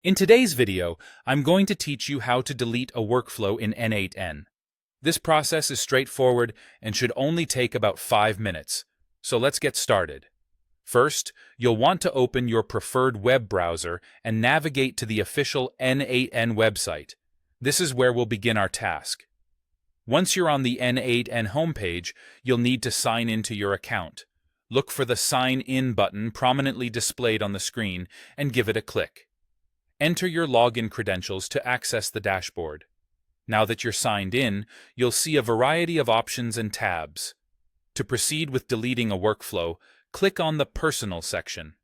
In today's video, I'm going to teach you how to delete a workflow in N8n. This process is straightforward and should only take about 5 minutes, so let's get started. First, you'll want to open your preferred web browser and navigate to the official N8n website. This is where we'll begin our task. Once you're on the N8n homepage, you'll need to sign into your account. Look for the Sign In button prominently displayed on the screen and give it a click. Enter your login credentials to access the dashboard. Now that you're signed in, you'll see a variety of options and tabs. To proceed with deleting a workflow, click on the Personal section.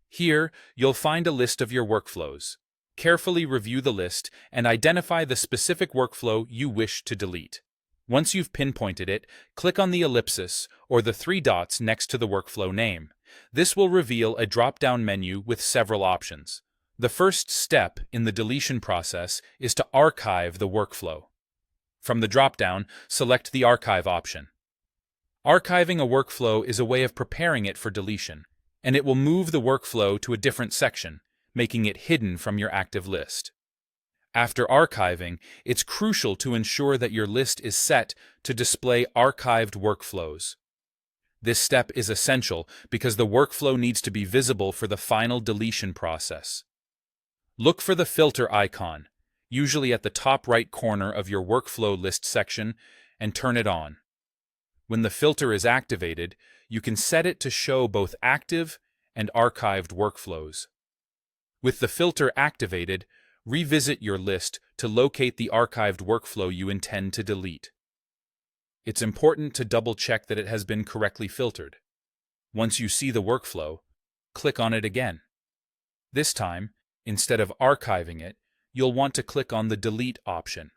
Here, you'll find a list of your workflows. Carefully review the list and identify the specific workflow you wish to delete. Once you've pinpointed it, click on the ellipsis or the 3 dots next to the workflow name. This will reveal a drop-down menu with several options. The first step in the deletion process is to archive the workflow. From the drop-down, select the Archive option. Archiving a workflow is a way of preparing it for deletion, and it will move the workflow to a different section, making it hidden from your active list. After archiving, it's crucial to ensure that your list is set to display archived workflows. This step is essential because the workflow needs to be visible for the final deletion process. Look for the filter icon, usually at the top right corner of your workflow list section, and turn it on. When the filter is activated, you can set it to show both active and archived workflows. With the filter activated, revisit your list to locate the archived workflow you intend to delete. It's important to double-check that it has been correctly filtered. Once you see the workflow, click on it again. This time, instead of archiving it, you'll want to click on the Delete option.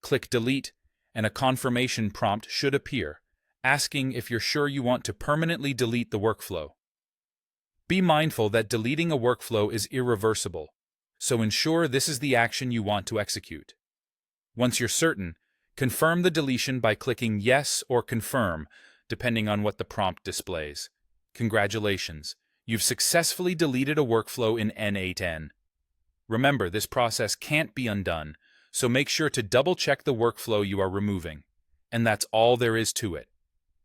Click Delete, and a confirmation prompt should appear, asking if you're sure you want to permanently delete the workflow. Be mindful that deleting a workflow is irreversible, so ensure this is the action you want to execute. Once you're certain, confirm the deletion by clicking Yes or Confirm, depending on what the prompt displays. Congratulations! You've successfully deleted a workflow in N8n. Remember, this process can't be undone, so make sure to double-check the workflow you are removing. And that's all there is to it.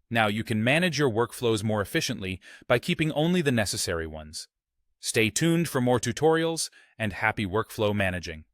Now you can manage your workflows more efficiently by keeping only the necessary ones. Stay tuned for more tutorials, and happy workflow managing.